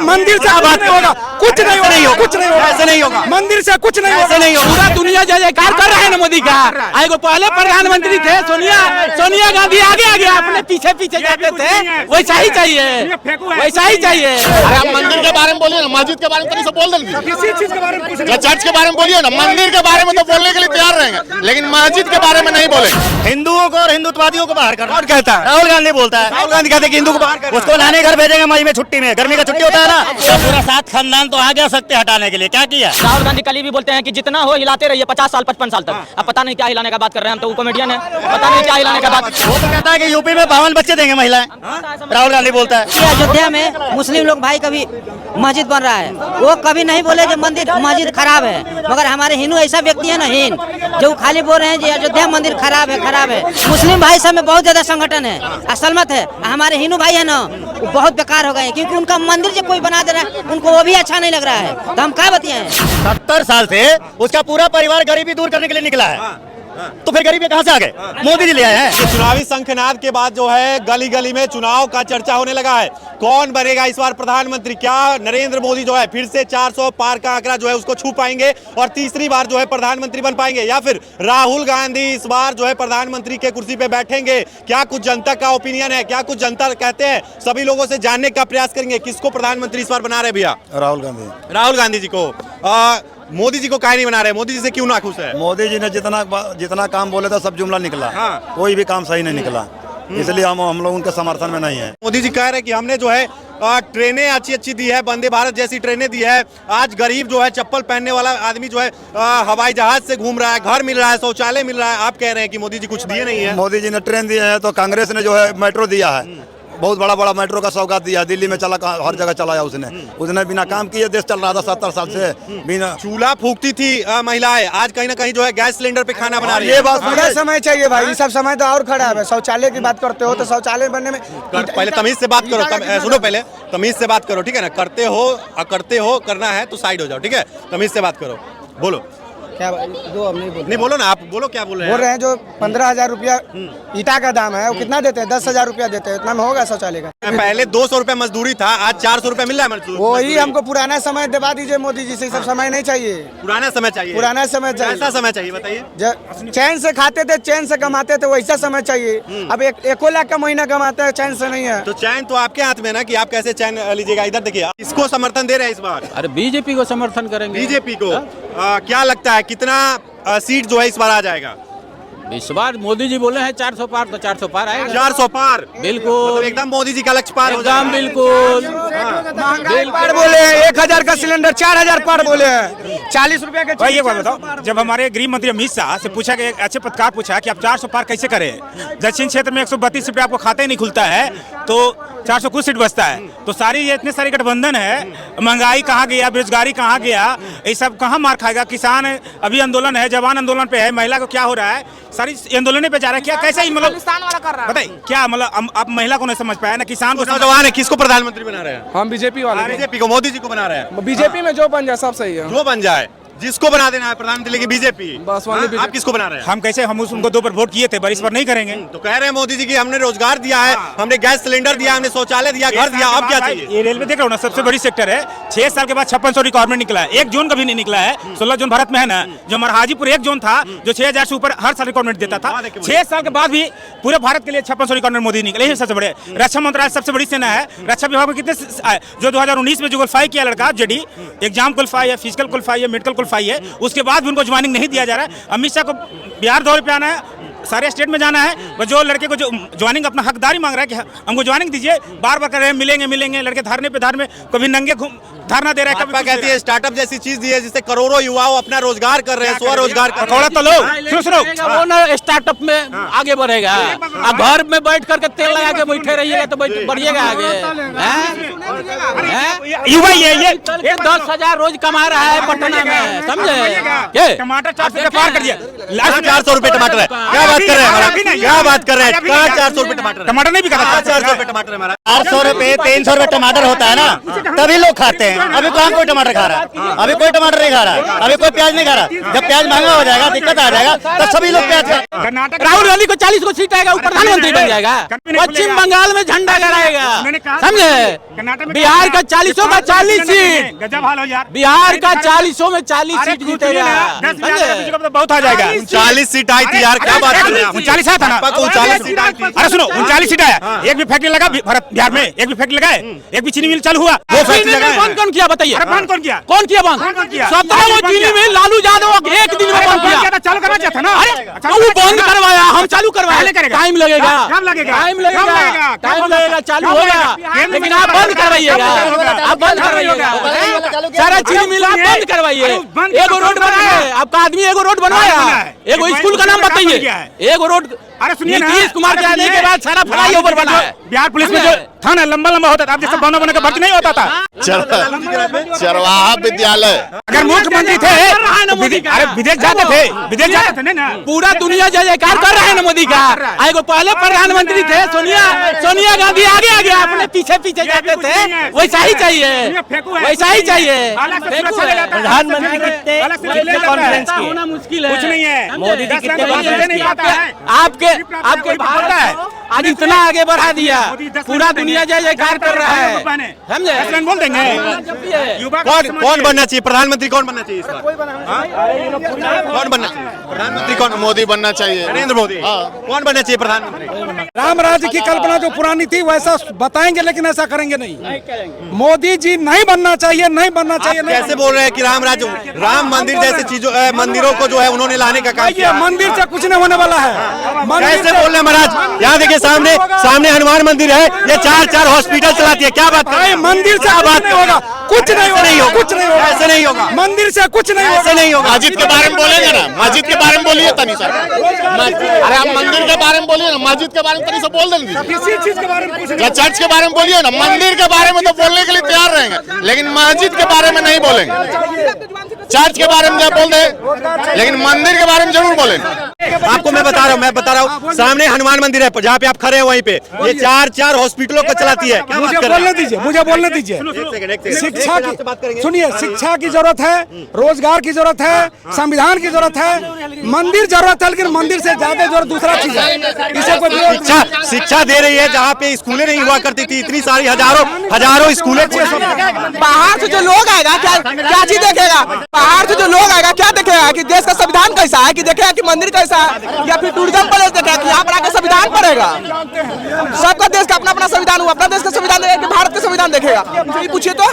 मंदिर से बात होगा, कुछ नहीं होगा, कुछ नहीं होगा, ऐसे नहीं होगा, मंदिर से कुछ नहीं होगा, नहीं होगा। पूरा दुनिया जय जयकार कर रहा है ना मोदी का। आगे पहले प्रधानमंत्री थे सोनिया गांधी, आगे आगे अपने पीछे पीछे जाते थे। वैसा ही चाहिए, वैसा ही चाहिए। अरे आप मंदिर के बारे में बोलिए ना, मस्जिद के बारे में तो बोल देंगे, किसी चीज के बारे में कुछ या चर्च के बारे में बोलिए ना। मंदिर के बारे में तो बोलने के लिए तैयार रहेंगे, लेकिन मस्जिद के बारे में नहीं बोले। हिंदुओं को और हिंदुत्ववादियों को बाहर करना। कौन कहता है? राहुल गांधी बोलता है। राहुल गांधी कहते हैं कि हिंदू को बाहर करना। उसको लाने घर भेजेंगे मई में छुट्टी में, गर्मी का छुट्टी होता है ना। पूरा 7 खानदान तो आ गया सकते हटाने के लिए, क्या किया राहुल गांधी कल भी बोलते हैं कि जितना हो हिलाते रहिए 50 साल 55 साल तक। अब पता नहीं क्या हिलाने का बात कर रहे हैं, हम तो कॉमेडियन है, पता नहीं क्या हिलाने का बात। वो तो कहता है कि यूपी में 52 बच्चे देंगे महिलाएं, राहुल गांधी बोलता है। अयोध्या में मुस्लिम लोग भाई कभी मस्जिद बन रहा है, वो कभी नहीं बोले कि मंदिर मस्जिद खराब है, मगर हमारे हिंदू ऐसा व्यक्ति है ना हिंद, जो खाली बोल रहे हैं कि अयोध्या मंदिर खराब है, खराब है। मुस्लिम भाई सब में बहुत ज्यादा संगठन है, असलमत है। हमारे हिंदू भाई है ना, वो बहुत बेकार हो गए, क्योंकि उनका मंदिर जो कोई बना दे रहा है उनको वो भी अच्छा नहीं लग रहा है, तो हम क्या बताएं। 70 साल से उसका पूरा परिवार गरीबी दूर करने के लिए निकला है, तो फिर गरीबी कहाँ से आ गए? मोदी जी ले आए हैं। चुनावी शंखनाद के बाद जो है गली गली में चुनाव का चर्चा होने लगा है। कौन बनेगा इस बार प्रधानमंत्री? क्या नरेंद्र मोदी जो है फिर से 400 पार का आंकड़ा जो है उसको छू पाएंगे और तीसरी बार जो है प्रधानमंत्री बन पाएंगे, या फिर राहुल गांधी इस बार जो है प्रधानमंत्री के कुर्सी पे बैठेंगे? क्या कुछ जनता का ओपिनियन है, क्या कुछ जनता कहते हैं, सभी लोगों से जानने का प्रयास करेंगे। किसको प्रधानमंत्री इस बार बना रहे भैया? राहुल गांधी जी को। मोदी जी को काहे नहीं बना रहे? मोदी जी से क्यों ना खुश है? मोदी जी ने जितना काम बोले था सब जुमला निकला। हाँ। कोई भी काम सही नहीं निकला, इसलिए हम लोग उनके समर्थन में नहीं है। मोदी जी कह रहे हैं कि हमने जो है ट्रेनें अच्छी दी है, वंदे भारत जैसी ट्रेनें दी है। आज गरीब जो है चप्पल पहनने वाला आदमी जो है हवाई जहाज से घूम रहा है, घर मिल रहा है, शौचालय मिल रहा है। आप कह रहे हैं कि मोदी जी कुछ दिए नहीं है? मोदी जी ने ट्रेन दिए हैं, तो कांग्रेस ने जो है मेट्रो दिया है, बहुत बड़ा मेट्रो का सौगात दिया। दिल्ली में चला, हर जगह चलाया उसने बिना काम किए देश चल रहा था 70 साल से बिना। चूल्हा फूकती थी महिलाएं, आज कहीं ना कहीं जो है गैस सिलेंडर पे खाना बना रही है। ये बात बड़ा समय चाहिए भाई, ये सब समय तो और खराब है। शौचालय की बात करते हो तो शौचालय बनने में पहले तमीज से बात करो, सुनो पहले तमीज से बात करो, ठीक है ना? करते हो करना है तो साइड हो जाओ, ठीक है? तमीज से बात करो, बोलो क्या दो हम नहीं बोलो ना, आप बोलो क्या बोल रहे हैं? बोल रहे हैं जो 15,000 रुपया ईटा का दाम है, वो कितना देते हैं? 10,000 रुपया देते हैं, इतना में होगा शौचालय का? पहले 200 रुपया मजदूरी था, आज 400 रुपया मिल रहा है मजदूरी। वही हमको पुराना समय दिवा दीजिए मोदी जी से, सब समय नहीं चाहिए। पुराना समय चाहिए, पुराना समय चाहिए। ऐसा समय चाहिए बताइए। चैन से खाते थे, चैन से कमाते थे, वैसा समय चाहिए। अब 1 लाख का महीना कमाते हैं, चैन से नहीं है। तो चैन तो आपके हाथ में ना, कि आप कैसे चैन लीजिएगा। इधर देखिए, इसको समर्थन दे रहे हैं इस बार। अरे बीजेपी को समर्थन करेंगे। बीजेपी को क्या लगता है कितना सीट जो है इस बार आ जाएगा? इस बार मोदी जी बोले हैं 400 पार, तो 400 पार आएगा। 400 पार बिल्कुल, मतलब एकदम मोदी जी का लक्ष्य पार हो एकदम जाएगा। बिल्कुल। महंगाई पार बोले हैं, 1,000 का सिलेंडर 4,000 पार बोले हैं, 40 रुपया के। भाई ये बात बताओ, जब हमारे गृह मंत्री अमित शाह से पूछा गया, अच्छे पत्रकार पूछा कि आप 400 पार कैसे करें? दक्षिण क्षेत्र में 132 रुपये आपको खाता ही नहीं खुलता है, तो 400 कुछ सीट बचता है। तो सारी ये इतने सारे गठबंधन है, महंगाई कहाँ गया, बेरोजगारी कहाँ गया, ये सब कहाँ मार खाएगा? किसान अभी आंदोलन है, जवान आंदोलन पे है, महिला को क्या हो रहा है? सारी आंदोलन पे जा रहा है। क्या कैसे मतलब बताइए क्या मतलब आप महिला को नहीं समझ पाया ना, किसान को? नौजवान है, किसको प्रधानमंत्री बना रहे हैं? हम बीजेपी वाले, बीजेपी को, मोदी जी को बना रहे हैं। बीजेपी में जो बन जाए सब सही है, जो बन जाए, जिसको बना देना है प्रधानमंत्री, लेकिन बीजेपी बस वाली। आप किसको बना रहे हैं? हम कैसे, हम उनको 2 पर वोट किए थे, पर इस पर नहीं करेंगे। तो कह रहे हैं मोदी जी की हमने रोजगार दिया है, हमने गैस सिलेंडर दिया, हमने शौचालय दिया, घर दिया, अब क्या चाहिए? ये रेलवे देख रहे हो ना, सबसे बड़ी सेक्टर है। 6 साल के बाद 5600 रिक्वायरमेंट निकला है, 1 जोन कभी नहीं निकला है। 16 जोन भारत में है ना, जो हमारा हाजीपुर 1 जोन था, जो 6000 से ऊपर हर साल रिक्वायरमेंट देता था। 6 साल के बाद भी पूरे भारत के लिए 5600 रिक्वायरमेंट मोदी निकले। यही सबसे बड़े। रक्षा मंत्रालय सबसे बड़ी सेना है। रक्षा विभाग में कितने जो 2019 में जो क्वालिफाई किया लड़का, जेडी एग्जाम क्वालिफाई है, फिजिकल क्वालिफाई है, मेडिकल क्वालिफाई है, उसके बाद भी उनको ज्वाइनिंग नहीं दिया जा रहा है। अमित शाह को बिहार दौरे पे आना है, सारे स्टेट में जाना है, बस जो लड़के को जो ज्वाइनिंग अपना हकदारी मांग रहा है कि हमको ज्वाइनिंग दीजिए, बार बार कर रहे हैं मिलेंगे। लड़के धरने पे कभी नंगे धरना दे रहा है, कभी कहती है स्टार्टअप जैसी चीज दी है जिससे करोड़ों युवाओं अपना रोजगार कर रहे हैं, स्वरोजगार कर रहे हैं। तो लो सुनो, वो ना स्टार्टअप में आगे बढ़ेगा। अब घर में बैठ करके तेल लगा के बैठे रहिएगा तो बढ़िएगा आगे। युवा ये 10,000 रोज कमा रहा है पटना में, समझे? टमाटर 400 रुपये पार कर दिया, 400 रुपये टमाटर है। क्या बात कर रहे हैं, क्या बात कर रहे हैं? कहाँ 400 रुपए टमाटर? टमाटर नहीं बिका था 400 रुपए टमाटर है हमारा। 400 रुपए 300 रुपए टमाटर होता है ना, तभी लोग खाते हैं। अभी कहाँ कोई टमाटर खा रहा है? अभी कोई टमाटर नहीं खा रहा है, अभी कोई प्याज नहीं खा रहा। जब प्याज महंगा हो जाएगा, दिक्कत आ जाएगा, तब सभी लोग प्याज खा। कर्नाटक राहुल गांधी को 40 को सीट आएगा, वो प्रधानमंत्री बन जाएगा। पश्चिम बंगाल में झंडा लहराएगा, समझे? बिहार का 40 का 40 सीट, गजब हाल हो यार। बिहार का 40 में 40 सीट जीतेगा, 10 बहुत आ जाएगा। 39 सीट आई थी यार, क्या बात कर रहे हैं आप? 39 आया था ना? 39 सीट आई थी। अरे सुनो, 39 सीट आया, एक भी फैक्ट्री लगा बिहार में, एक भी फैक्ट्री लगाए, एक भी चीनी मिल चालू हुआ। वो फैक्ट्री लगाए बंद कौन किया बताइए? अरे बंद कौन किया? कौन किया बंद? कौन किया? 17 वो चीनी मिल लालू यादव एक दिन में बंद किया। चालू करना चाहता ना? अरे तो वो बंद करवाया, हम चालू करवाया। टाइम लगेगा, कब लगेगा? टाइम लगेगा, टाइम लगेगा, चालू होगा, लेकिन आप बंद करवाइएगा, आप बंद करवाइएगा। सारा चीनी मिल आप बंद करवाइए। एगो रोड बनाए, आपका आदमी एगो रोड बनवाया, एगो स्कूल का नाम बताइए, एगो रोड। अरे सुनिए ना, नीतीश कुमार के आने के बाद सारा फ्लाई ओवर बना है। बिहार पुलिस में जो था ना, लंबा लंबा होता था, अब जैसे बना का भर्ती नहीं होता था। चरवाहा विद्यालय अगर मुख्यमंत्री थे, अरे विदेश जाते थे ना। पूरा दुनिया जय जयकार कर रहा है ना मोदी का। आएगो पहले प्रधानमंत्री थे सोनिया गांधी आगे आगे अपने पीछे पीछे जाते थे, वैसा ही चाहिए, वैसा ही चाहिए। प्रधानमंत्री कितने कॉन्फ्रेंस की होना मुश्किल है, कुछ नहीं है। मोदी जी कितने कॉन्फ्रेंस नहीं की? आता है। आपके भारत है आज इतना आगे बढ़ा दिया, पूरा दुनिया जय जयकार कर रहा है, समझे? बोल देंगे। कौन बनना चाहिए प्रधानमंत्री? कौन बनना चाहिए इस बार? कौन बनना चाहिए प्रधानमंत्री? कौन? मोदी बनना चाहिए, नरेंद्र मोदी। कौन बनना चाहिए प्रधानमंत्री? राम राज्य की कल्पना जो पुरानी थी वैसा बताएंगे, लेकिन ऐसा करेंगे नहीं। मोदी जी नहीं बनना चाहिए, नहीं बनना चाहिए। आप कैसे बोल रहे हैं कि राम मंदिर जैसे चीजों मंदिरों को जो है उन्होंने लाने का काम किया? मंदिर से कुछ नहीं होने वाला है। कैसे बोल रहे हैं महाराज? यहाँ देखिए सामने हनुमान मंदिर है, ये 4 हॉस्पिटल चलाती है। क्या बात कर रहे हैं? मंदिर से बात नहीं होगा, कुछ नहीं होगा, कुछ नहीं होगा, ऐसे नहीं होगा। मंदिर से कुछ नहीं होगा, ऐसे नहीं होगा। मस्जिद के बारे में बोलेंगे ना, मस्जिद के बारे में बोलिए तनी सर। अरे आप मंदिर के बारे में बोलिए ना, मस्जिद के बारे में तनी सा बोल देंगे। किसी चीज के बारे में कुछ या चर्च के बारे में बोलिए ना, मंदिर के बारे में तो बोलने के लिए तैयार रहेंगे, लेकिन मस्जिद के बारे में नहीं बोलेंगे। चर्च के बारे में जब बोल दे, लेकिन मंदिर के बारे में जरूर बोलेंगे। आपको मैं बता रहा हूँ, सामने हनुमान मंदिर है, जहाँ पे आप खड़े हैं वहीं पे ये 4 हॉस्पिटलों को चलाती है। क्या मुझे बात कर रहे बोलने हैं? दीजिए, मुझे बोलने दीजिए। शिक्षा की सुनिए, शिक्षा की जरूरत है, रोजगार की जरूरत है, संविधान की जरूरत है, मंदिर जरूरत है, लेकिन मंदिर से ज्यादा जरूरत दूसरा चीज है। इसे कोई शिक्षा दे रही है जहाँ पे स्कूलें नहीं हुआ करती थी, इतनी सारी हजारों स्कूलें। बाहर से जो लोग आएगा क्या चीज देखेगा? बाहर से जो लोग आएगा क्या देखेगा? कि देश का संविधान कैसा है, कि देखेगा कि मंदिर कैसा है, या फिर टूरिज्म प्लेस देखेगा कि यहाँ पर आके संविधान पढ़ेगा? सबका देश का अपना अपना संविधान हुआ, अपना देश का संविधान देखेगा कि भारत का संविधान देखेगा? ये पूछिए तो।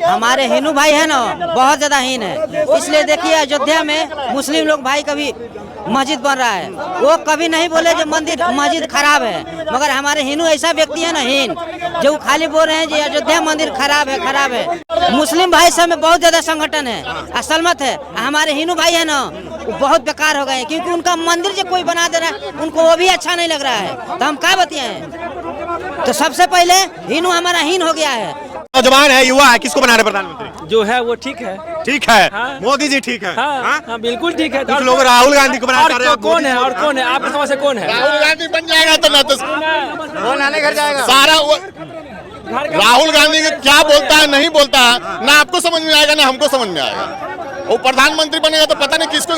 हमारे हिंदू भाई है ना, बहुत ज्यादा हीन है। इसलिए देखिए अयोध्या में मुस्लिम लोग भाई कभी मस्जिद बन रहा है, वो कभी नहीं बोले जो मस्जिद खराब है, मगर हमारे हिंदू ऐसा व्यक्ति है ना हीन, जो खाली बोल रहे हैं कि अयोध्या मंदिर खराब है, खराब है। मुस्लिम भाई सब में बहुत ज्यादा संगठन है, असलमत है। हमारे हिंदू भाई है ना, वो बहुत बेकार हो गए हैं, क्योंकि उनका मंदिर जो कोई बना दे रहा है उनको वो भी अच्छा नहीं लग रहा है। तो हम क्या बताएं? तो सबसे पहले हिंदू हमारा हीन हो गया है। नौजवान है, युवा है, किसको बना रहे प्रधानमंत्री? जो है वो ठीक है। ठीक है। हाँ। मोदी जी ठीक है। हाँ, बिल्कुल ठीक है। कुछ लोग राहुल गांधी को बना रहे हैं। कौन है और कौन है आपकी समझ से? कौन है? राहुल गांधी बन जाएगा तो ना तो घर जाएगा सारा राहुल गांधी क्या बोलता है नहीं बोलता है ना आपको समझ में आएगा ना हमको समझ में आएगा। वो प्रधानमंत्री बनेगा तो पता नहीं किसको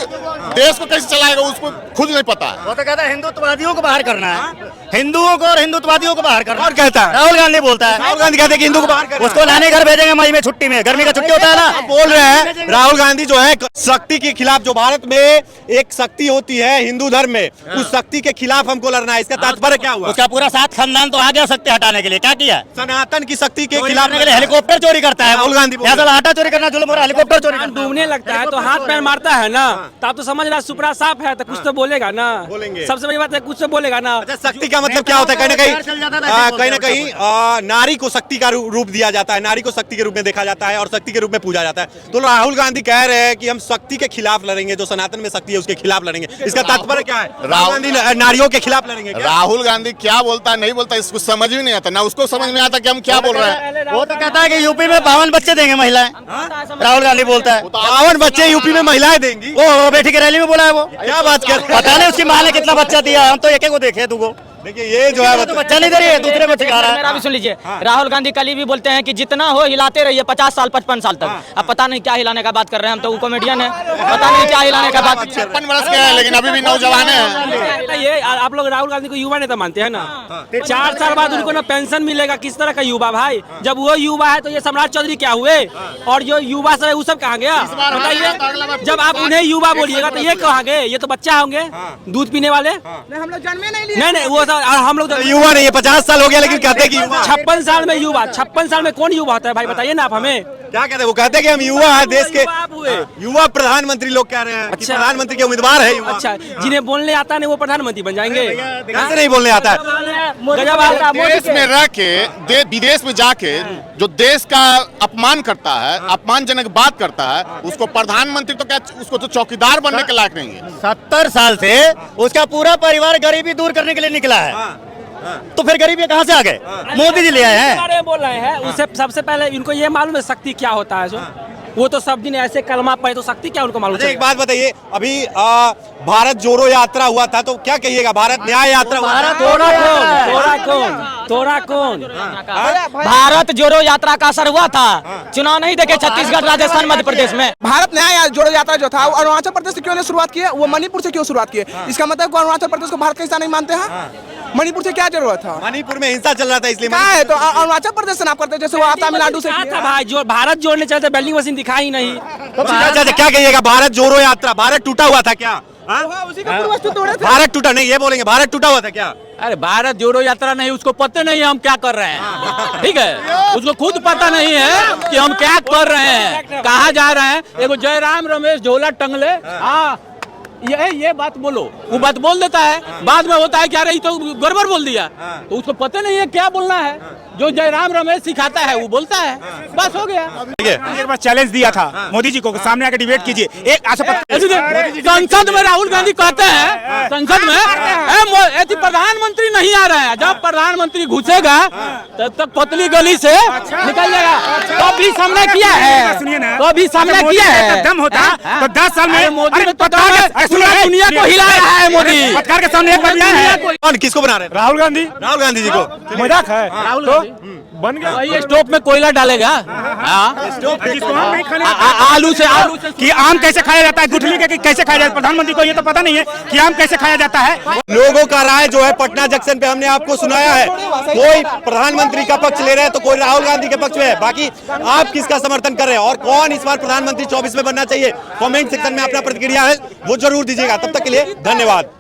देश को कैसे चलाएगा उसको खुद नहीं पता है। वो तो कहता है हिंदुत्ववादियों को बाहर करना है, हिंदुओं को और हिंदुत्ववादियों को बाहर करना। कौन कहता है? राहुल गांधी बोलता है। राहुल गांधी कहते हैं कि हिंदू को बाहर करना है। उसको लाने घर भेजेंगे मई में छुट्टी में, गर्मी का छुट्टी होता है ना। आप बोल रहे हैं राहुल गांधी जो है शक्ति के खिलाफ, जो भारत में एक शक्ति होती है हिंदू धर्म में, उस शक्ति के खिलाफ हमको लड़ना है। इसका तात्पर्य क्या हुआ? उसका पूरा 7 खानदान तो आ गया शक्ति हटाने के लिए। क्या किया? सनातन की शक्ति के खिलाफ के लिए हेलीकॉप्टर चोरी करता है राहुल गांधी। आटा चोरी करना जुल्म हो रहा है, हेलीकॉप्टर चोरी करना। डूबने लगता है तो हाथ पैर मारता है ना, तो आप तो समझ रहा सुपरा साफ है तो कुछ तो बोलेगा ना। बोलेंगे। सबसे बड़ी बात है कुछ तो बोलेगा ना। अच्छा, शक्ति का मतलब क्या होता है? कहीं ना कहीं नारी को शक्ति का रूप दिया जाता है, नारी को शक्ति के रूप में देखा जाता है और शक्ति के रूप में पूजा जाता है। तो राहुल गांधी कह रहे हैं कि हम शक्ति के खिलाफ लड़ेंगे, जो सनातन में शक्ति है उसके खिलाफ लड़ेंगे। इसका तात्पर्य क्या है? राहुल गांधी नारियों के खिलाफ लड़ेंगे क्या? राहुल गांधी क्या बोलता है नहीं बोलता इसको समझ भी नहीं आता, ना उसको समझ में आता कि हम क्या बोल रहे हैं। वो तो कहता है कि यूपी में 52 बच्चे देंगे महिलाएं। राहुल गांधी बोलता है 52 कौन बच्चे यूपी में महिलाएं देंगी? वो बेटी की रैली में बोला है वो, क्या बात कर पता नहीं उसकी माँ ने कितना बच्चा दिया, हम तो एक को देखे तुमको। देखिए ये जो है तो बच्चा नहीं दे रही है, दूसरे को सिखा रहा है। मेरा भी सुन लीजिए, राहुल गांधी कल ही भी बोलते हैं कि जितना हो हिलाते रहिए 50 साल 55 साल तक। अब पता नहीं क्या हिलाने का बात कर रहे हैं, हम तो वो कॉमेडियन है, पता नहीं क्या हिलाने का बात। 56 वर्ष के हैं लेकिन अभी भी नौजवान हैं। ये आप लोग राहुल गांधी को युवा नेता मानते हैं ना? 4 साल बाद उनको ना पेंशन मिलेगा, किस तरह का युवा भाई? जब वो युवा है तो ये सम्राट चौधरी क्या हुए? और जो युवा सब है वो सब कहाँ गया बताइए? जब आप उन्हें युवा बोलिएगा तो ये कहाँ गए? ये तो बच्चा होंगे, दूध पीने वाले। हम लोग जन्मे नहीं नहीं वो हम लोग युवा नहीं है, 50 साल हो गया लेकिन कहते हैं कि युवा। 56 साल में युवा, 56 साल में कौन युवा होता है भाई? बताइए ना आप हमें। क्या कहते हैं? वो कहते हैं कि हम युवा हैं, देश के युवा प्रधानमंत्री लोग कह रहे हैं कि अच्छा। प्रधानमंत्री के उम्मीदवार है युवा। अच्छा, जिन्हें बोलने आता नहीं वो प्रधानमंत्री बन जाएंगे? कैसे नहीं बोलने आता है? देश में रह के विदेश में जाके जो देश का अपमान करता है, अपमानजनक बात करता है, उसको प्रधानमंत्री तो क्या, उसको तो चौकीदार बनने के लायक नहीं है। 70 साल से उसका पूरा परिवार गरीबी दूर करने के लिए निकला है, तो फिर गरीबी कहाँ से आ गए? मोदी जी ले आए हैं। बोल रहे हैं उससे सबसे पहले इनको ये मालूम है शक्ति क्या होता है? जो वो तो सब दिन ऐसे कलमा पढ़े तो शक्ति क्या उनको मालूम? एक बात बताइए, अभी भारत जोड़ो यात्रा हुआ था तो क्या कहिएगा? भारत न्याय यात्रा हुआ था। तोरा कौन? भारत जोड़ो यात्रा का असर हुआ था, चुनाव नहीं देखे छत्तीसगढ़, राजस्थान, मध्य प्रदेश में। भारत न्याय जोड़ो यात्रा जो था वो अरुणाचल प्रदेश से क्यों नहीं शुरुआत की है? वो मणिपुर से क्यों शुरुआत की है? इसका मतलब अरुणाचल प्रदेश को भारत का हिस्सा नहीं मानते हैं? मणिपुर से क्या जरूरत था? मणिपुर में हिंसा चल रहा था इसलिए क्या है तो अरुणाचल प्रदेश से ना करते जैसे वो तमिलनाडु से क्या था भाई? जो भारत जोड़ने चलते वेल्डिंग मशीन दिखा ही नहीं। क्या कहिएगा? भारत जोड़ो यात्रा, भारत टूटा हुआ था क्या? उसी का पूर्वज तो तोड़े थे। भारत टूटा नहीं, ये बोलेंगे भारत टूटा हुआ था क्या? अरे भारत जोड़ो यात्रा नहीं, उसको पता नहीं है हम क्या कर रहे हैं, ठीक है? उसको खुद पता नहीं है कि हम क्या कर रहे हैं, कहाँ जा रहे हैं। एगो जयराम रमेश झोला टंगले, हाँ ये बात बोलो, वो बात बोल देता है, बाद में होता है क्या रही तो गड़बड़ बोल दिया, तो उसको पता नहीं है क्या बोलना है। जो जयराम रमेश सिखाता है वो बोलता है, बस हो गया। एक बार चैलेंज दिया था मोदी जी को, सामने आके डिबेट कीजिए। एक संसद में राहुल गांधी कहते हैं, संसद में प्रधानमंत्री नहीं आ रहे हैं, जब प्रधानमंत्री घुसेगा तब तक पतली गली से निकल जाएगा। तो भी सामने किया है, सुनिए ना, तो भी सामने किया है। दम होता तो 10 साल में मोदी ने दुनिया को हिला रहा है। मोदी पत्रकार के सामने एक बार है। कौन किसको बना रहे हैं? राहुल गांधी जी को मजाक है, बन गया। वही स्टोव में कोयला डालेगा, जिसको हम नहीं खाने आलू से कि आम कैसे खाया जाता है, गुठली के कैसे खाया जाता है, प्रधानमंत्री को ये तो पता नहीं है कि आम कैसे खाया जाता है। लोगों का राय जो है पटना जंक्शन पे हमने आपको सुनाया है, कोई प्रधानमंत्री का पक्ष ले रहे हैं तो कोई राहुल गांधी के पक्ष में है। बाकी आप किसका समर्थन कर रहे हैं और कौन इस बार प्रधानमंत्री 24 में बनना चाहिए? कमेंट सेक्शन में अपना प्रतिक्रिया है वो जरूर दीजिएगा। तब तक के लिए धन्यवाद।